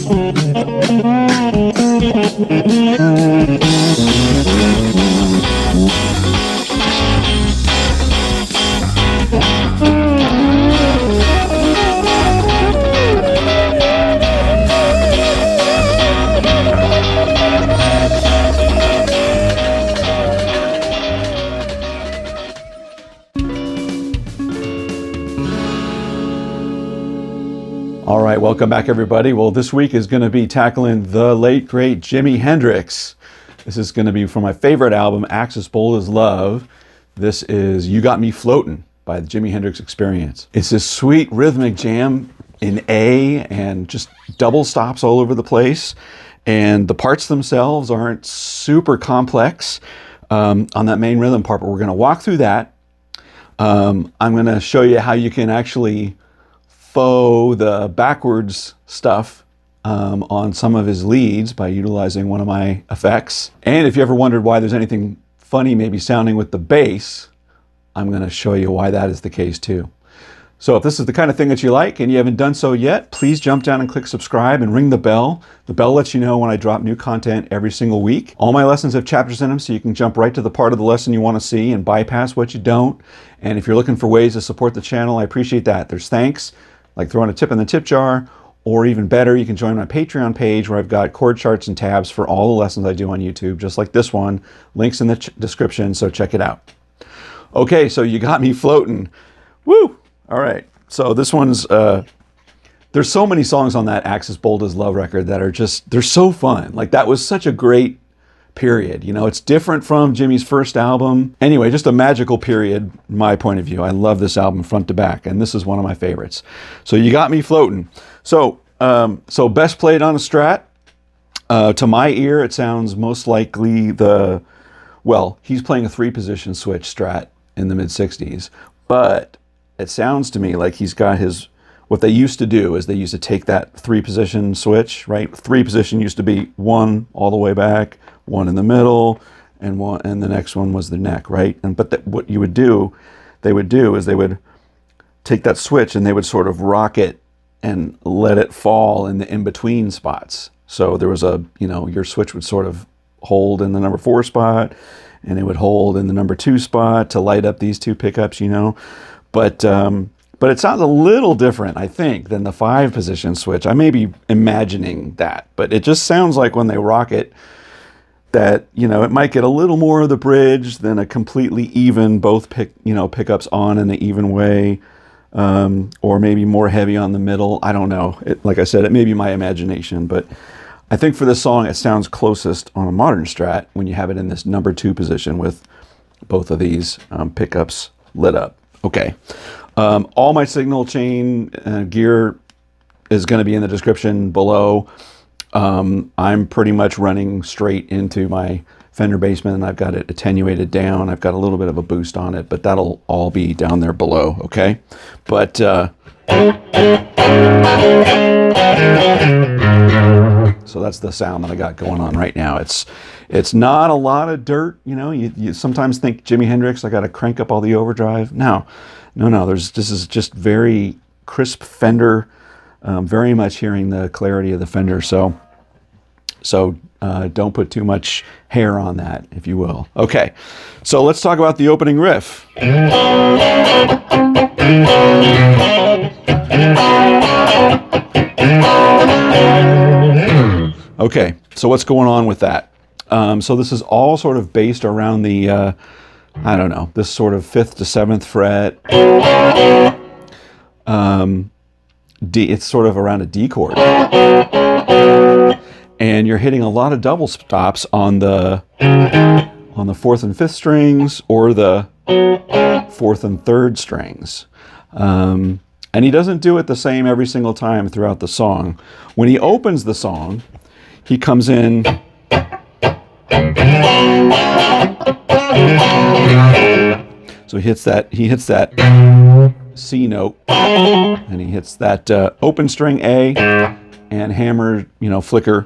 All right, welcome back everybody. Well, this week is going to be tackling the late great Jimi Hendrix. This is going to be from my favorite album, Axis Bold as Love. This is You Got Me Floatin' by the Jimi Hendrix Experience. It's this sweet rhythmic jam in A and just double stops all over the place. And the parts themselves aren't super complex on that main rhythm part, but we're going to walk through that. I'm going to show you how you can actually faux the backwards stuff on some of his leads by utilizing one of my effects. And if you ever wondered why there's anything funny maybe sounding with the bass, I'm going to show you why that is the case too. So if this is the kind of thing that you like and you haven't done so yet, please jump down and click subscribe and ring the bell. The bell lets you know when I drop new content every single week. All my lessons have chapters in them, so you can jump right to the part of the lesson you want to see and bypass what you don't. And if you're looking for ways to support the channel, I appreciate that. There's thanks, like throwing a tip in the tip jar, or even better, you can join my Patreon page where I've got chord charts and tabs for all the lessons I do on YouTube, just like this one. Links in the description, so check it out. Okay, so You Got Me Floatin'. Woo! All right, so this one's, there's so many songs on that Axis Bold as Love record that are just, they're so fun. Like, that was such a great period. You know, it's different from Jimmy's first album. Anyway, just a magical period, my point of view. I love this album front to back, and this is one of my favorites. So You Got Me Floatin'. So best played on a Strat. To my ear, it sounds most likely well, he's playing a 3-position switch Strat in the mid-60s, but it sounds to me like he's got what they used to do is they used to take that 3-position switch, right? 3-position used to be 1 all the way back, 1 in the middle, and the next one was the neck, right? But what they would do is they would take that switch and they would sort of rock it and let it fall in the in-between spots. So there was your switch would sort of hold in the number 4 spot, and it would hold in the number 2 spot to light up these 2 pickups, But it sounds a little different, I think, than the 5-position switch. I may be imagining that, but it just sounds like when they rock it, that, it might get a little more of the bridge than a completely even, both pickups on in the even way, or maybe more heavy on the middle. I don't know. Like I said, it may be my imagination, but I think for this song, it sounds closest on a modern Strat when you have it in this number 2 position with both of these pickups lit up. Okay. All my signal chain gear is going to be in the description below. I'm pretty much running straight into my Fender Bassman, and I've got it attenuated down. I've got a little bit of a boost on it, but that'll all be down there below, okay? But so that's the sound that I got going on right now. It's not a lot of dirt, you sometimes think Jimi Hendrix, I got to crank up all the overdrive. No, this is just very crisp Fender, very much hearing the clarity of the Fender. So don't put too much hair on that, if you will. Okay, so let's talk about the opening riff. Okay, so what's going on with that? So this is all sort of based around the, this sort of 5th to 7th fret. It's sort of around a D chord. And you're hitting a lot of double stops on the 4th and 5th strings, or the 4th and 3rd strings. And he doesn't do it the same every single time throughout the song. When he opens the song, he comes in. So he hits that C note, and he hits that open string A and hammer, flicker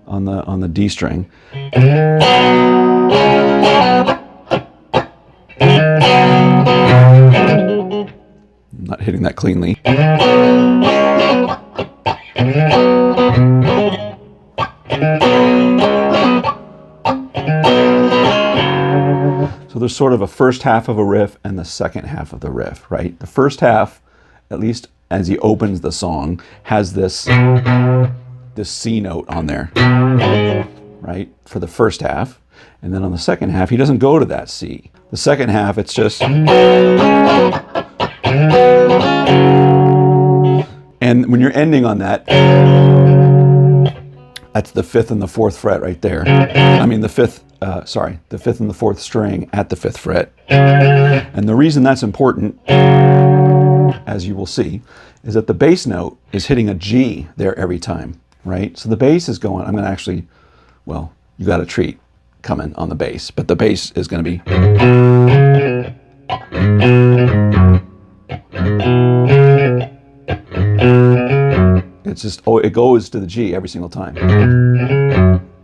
on the D string. I'm not hitting that cleanly. there's sort of a first half of a riff and the second half of the riff, right? The first half, at least as he opens the song, has this C note on there, right? For the first half. And then on the second half, he doesn't go to that C. The second half, it's just... And when you're ending on that, that's the 5th and the 4th fret right there. I mean the 5th and the 4th string at the 5th fret. And the reason that's important, as you will see, is that the bass note is hitting a G there every time, right? So the bass is going, I'm going to actually, well, you got a treat coming on the bass, but the bass is going to be... It's just, oh, it goes to the G every single time,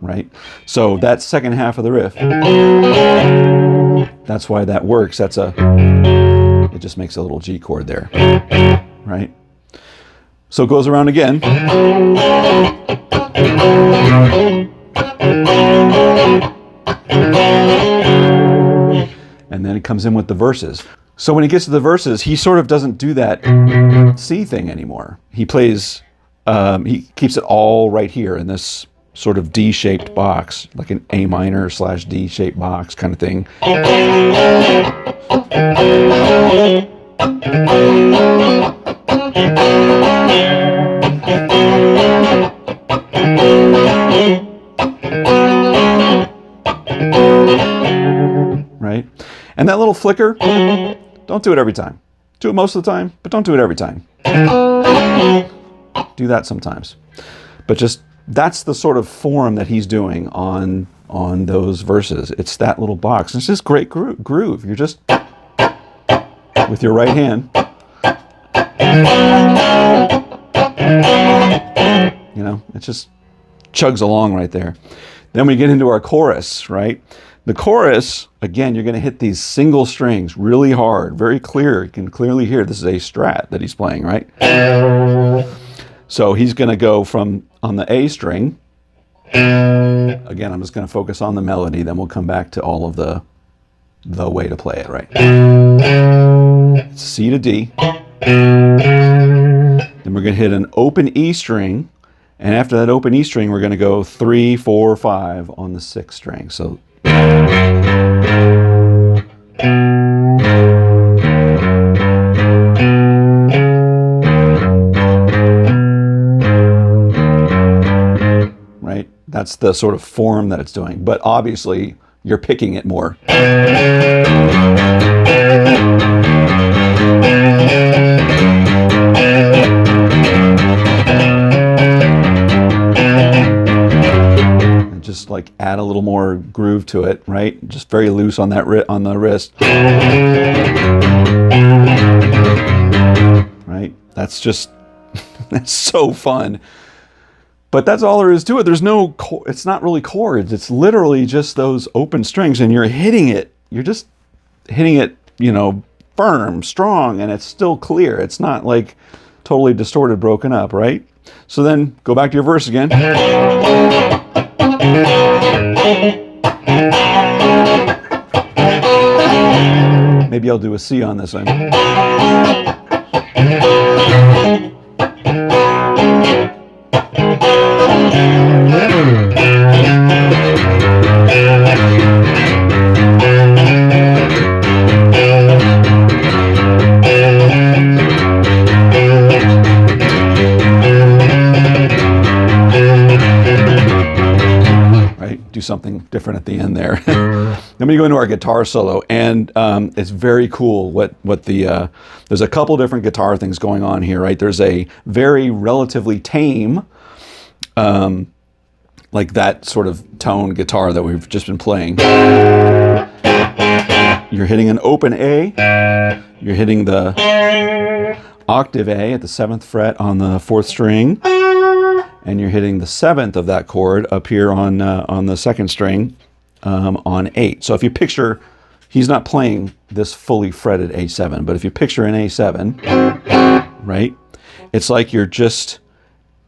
right? So that second half of the riff, that's why that works. It just makes a little G chord there, right? So it goes around again. And then it comes in with the verses. So when he gets to the verses, he sort of doesn't do that C thing anymore. He plays, he keeps it all right here in this sort of D-shaped box, like an A minor / D-shaped box kind of thing. Right? And that little flicker, don't do it every time. Do it most of the time, but don't do it every time. Do that sometimes. But just, that's the sort of form that he's doing on those verses. It's that little box. It's just great groove. You're just, with your right hand, you know, it just chugs along right there. Then we get into our chorus, right? The chorus, again, you're going to hit these single strings really hard, very clear. You can clearly hear this is a Strat that he's playing, right? So he's going to go from on the A string. Again, I'm just going to focus on the melody, then we'll come back to all of the way to play it, right? It's C to D. Then we're going to hit an open E string. And after that open E string, we're going to go 3, 4, 5 on the 6th string. So right? That's the sort of form that it's doing. But obviously, you're picking it more. Just like add a little more groove to it, right? Just very loose on that on the wrist, right? That's just that's so fun. But that's all there is to it. There's no, it's not really chords. It's literally just those open strings, and you're hitting it. You're just hitting it, you know, firm, strong, and it's still clear. It's not like totally distorted, broken up, right? So then go back to your verse again. Maybe I'll do a C on this one. Do something different at the end there. Then we go into our guitar solo, and it's very cool what the there's a couple different guitar things going on here, right? There's a very relatively tame like that sort of tone guitar that we've just been playing. You're hitting an open A, you're hitting the octave A at the 7th fret on the 4th string, and you're hitting the 7th of that chord up here on the 2nd string on 8. So if you picture, he's not playing this fully fretted A7, but if you picture an A7, right, it's like you're just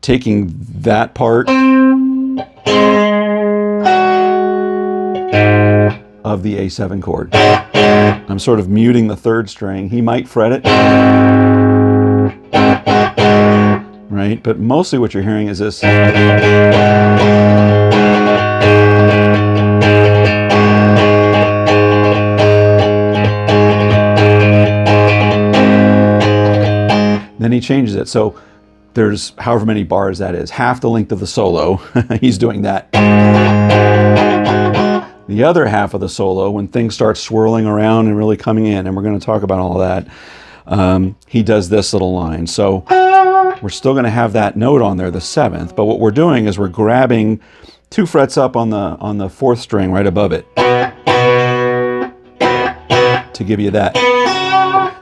taking that part, of the A7 chord. I'm sort of muting the third string. He might fret it, right? But mostly what you're hearing is this. Then he changes it. So there's however many bars that is, half the length of the solo. He's doing that. The other half of the solo, when things start swirling around and really coming in, and we're going to talk about all that, he does this little line. So we're still going to have that note on there, the 7th, but what we're doing is we're grabbing 2 frets up on the 4th string right above it to give you that.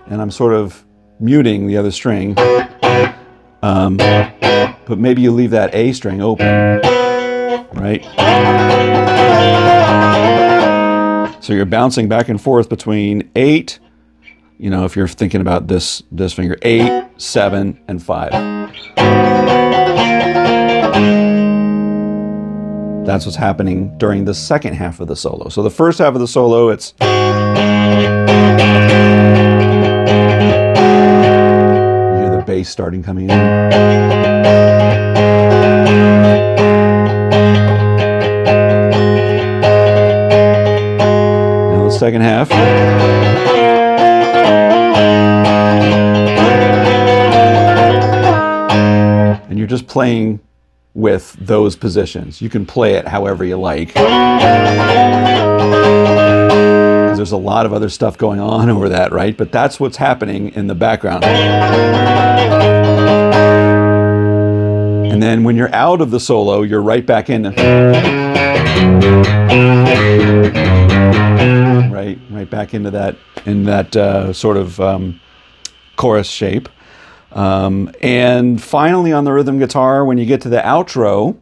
And I'm sort of muting the other string, but maybe you leave that A string open, right? So you're bouncing back and forth between 8, you know, if you're thinking about this finger, 8, 7, and 5. That's what's happening during the second half of the solo. So the first half of the solo, it's bass starting coming in. Now the second half. And you're just playing with those positions. You can play it however you like. There's a lot of other stuff going on over that, right? But that's what's happening in the background. And then when you're out of the solo, you're right back in. Right back into that, in that sort of chorus shape. And finally on the rhythm guitar, when you get to the outro,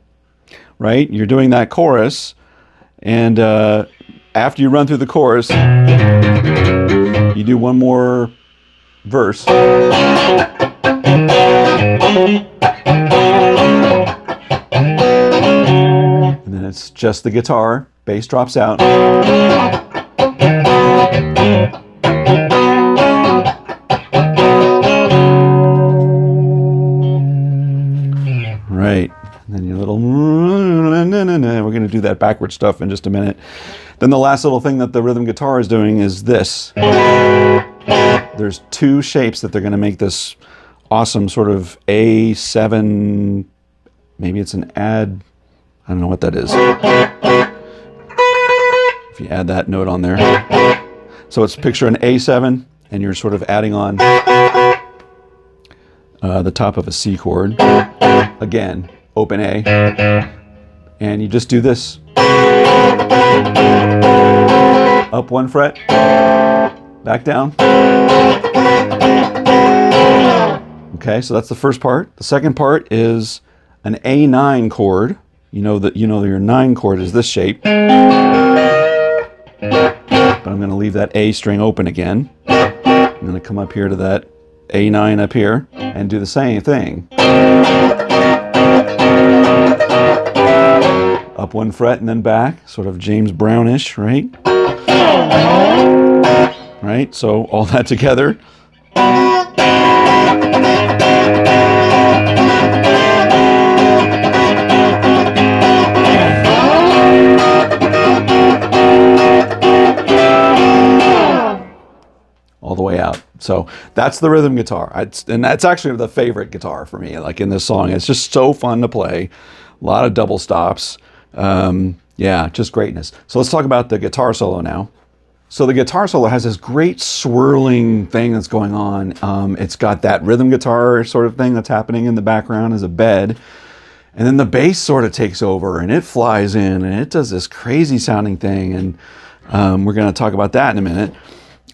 right, you're doing that chorus, and after you run through the chorus, you do one more verse. And then it's just the guitar, bass drops out. Right. And then your little, we're going to do that backward stuff in just a minute. Then the last little thing that the rhythm guitar is doing is this. There's 2 shapes that they're going to make this awesome sort of A7, maybe it's an add, I don't know what that is. If you add that note on there. So it's picture an A7, and you're sort of adding on the top of a C chord. Again, open A. And you just do this. Up 1 fret, back down. Okay, so that's the first part. The second part is an A9 chord. You know that your 9 chord is this shape. But I'm going to leave that A string open again. I'm going to come up here to that A9 up here and do the same thing. Up 1 fret and then back, sort of James Brownish, right? Right, so all that together. All the way out. So that's the rhythm guitar. And that's actually the favorite guitar for me, like in this song. It's just so fun to play. A lot of double stops. Yeah, just greatness. So let's talk about the guitar solo now. So the guitar solo has this great swirling thing that's going on. It's got that rhythm guitar sort of thing that's happening in the background as a bed. And then the bass sort of takes over and it flies in and it does this crazy sounding thing. And we're going to talk about that in a minute.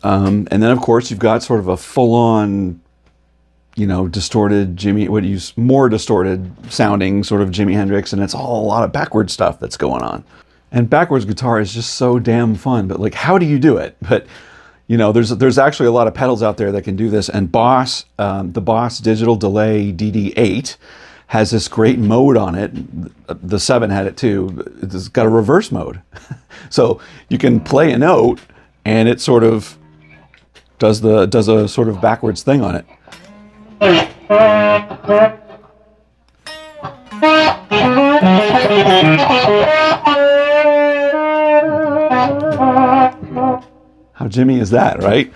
And then of course you've got sort of a full-on, you know, distorted more distorted sounding sort of Jimi Hendrix, and it's all a lot of backward stuff that's going on. And backwards guitar is just so damn fun, but like, how do you do it? But you know, there's actually a lot of pedals out there that can do this, and the Boss Digital Delay DD8 has this great mode on it. The 7 had it too. It's got a reverse mode. So you can play a note and it sort of does a sort of backwards thing on it. How Jimmy is that, right?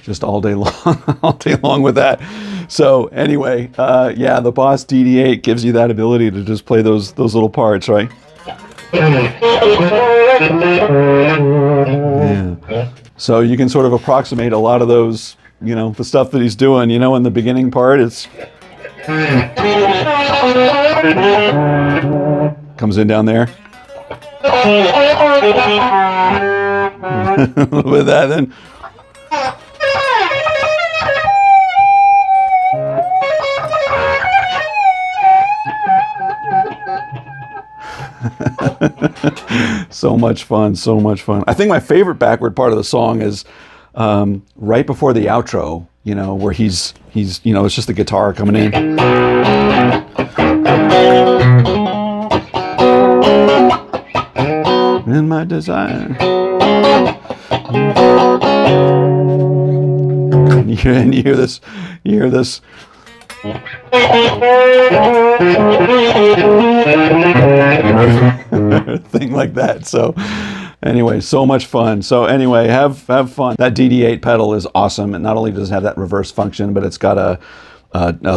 Just all day long with that. So anyway, yeah, the Boss DD8 gives you that ability to just play those little parts, right? Yeah. So you can sort of approximate a lot of those, you know, the stuff that he's doing, you know, in the beginning part, it's comes in down there. With that then. So much fun, so much fun. I think my favorite backward part of the song is right before the outro, you know, where he's you know, it's just the guitar coming in. In my desire. And you hear this thing like that. So anyway, so much fun. So anyway, have fun. That DD8 pedal is awesome. And not only does it have that reverse function, but it's got a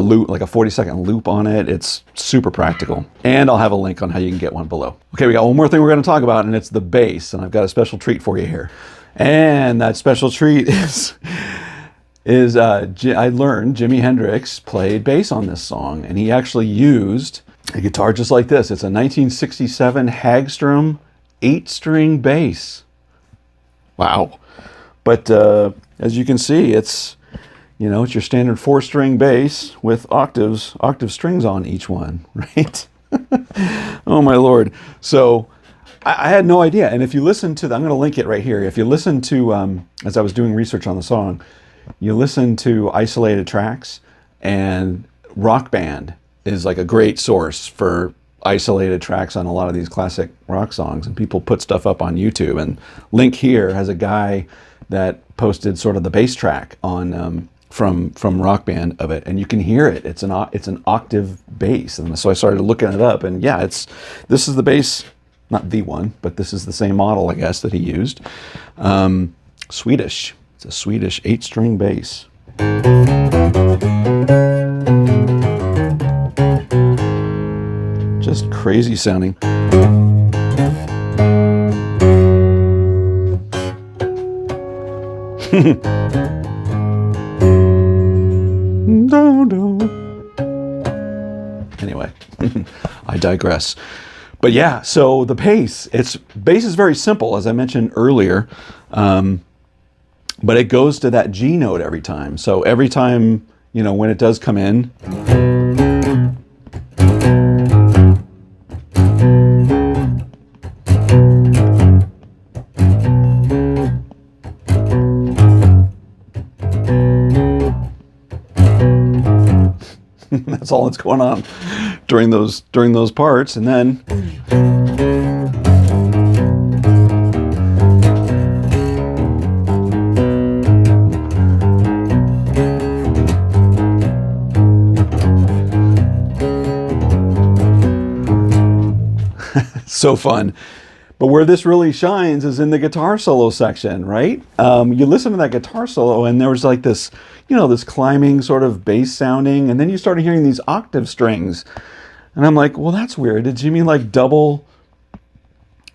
loop, like a 40-second loop on it. It's super practical. And I'll have a link on how you can get one below. Okay, we got one more thing we're going to talk about, and it's the bass. And I've got a special treat for you here. And that special treat is I learned Jimi Hendrix played bass on this song, and he actually used a guitar just like this. It's a 1967 Hagstrom 8-string bass. Wow. But as you can see, it's, you know, it's your standard 4-string bass with octave strings on each one, right? Oh my Lord. So I had no idea. And if you listen to I'm going to link it right here. If you listen to, as I was doing research on the song, you listen to isolated tracks, and Rock Band is like a great source for isolated tracks on a lot of these classic rock songs, and people put stuff up on YouTube. And link here has a guy that posted sort of the bass track on from Rock Band of it, and you can hear it. It's an octave bass, and so I started looking it up, and yeah, this is the bass, not the one, but this is the same model, I guess, that he used. Swedish. It's a Swedish 8-string bass. Just crazy sounding. Anyway, I digress. But yeah, so the bass is very simple, as I mentioned earlier. But it goes to that G note every time. So every time, you know, when it does come in, that's all that's going on during those parts, and then so fun. But where this really shines is in the guitar solo section, right? You listen to that guitar solo, and there was like this, you know, this climbing sort of bass sounding, and then you started hearing these octave strings. And I'm like, well, that's weird. Did Jimmy like double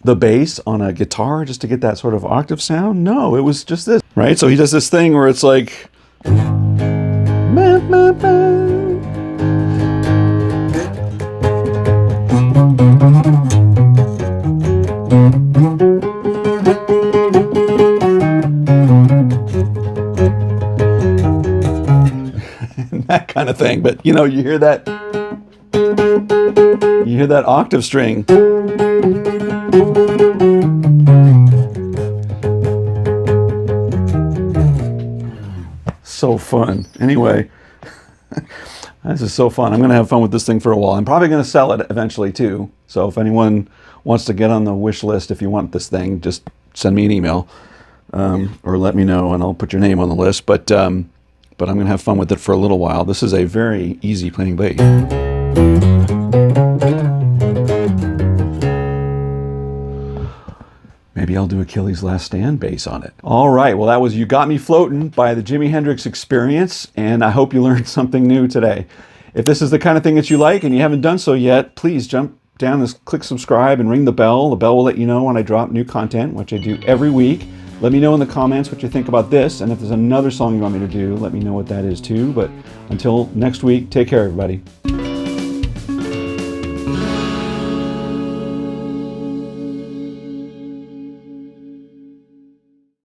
the bass on a guitar just to get that sort of octave sound? No, it was just this, right? So he does this thing where it's like... that kind of thing. But you know, you hear that octave string. fun. Anyway, this is so fun. I'm going to have fun with this thing for a while. I'm probably going to sell it eventually too. So if anyone wants to get on the wish list, if you want this thing, just send me an email or let me know and I'll put your name on the list. But I'm going to have fun with it for a little while. This is a very easy playing bass. Maybe I'll do Achilles' Last Stand bass on it. All right, well that was You Got Me Floatin' by the Jimi Hendrix Experience, and I hope you learned something new today. If this is the kind of thing that you like and you haven't done so yet, please jump down and click subscribe and ring the bell. The bell will let you know when I drop new content, which I do every week. Let me know in the comments what you think about this, and if there's another song you want me to do, let me know what that is too. But until next week, take care everybody.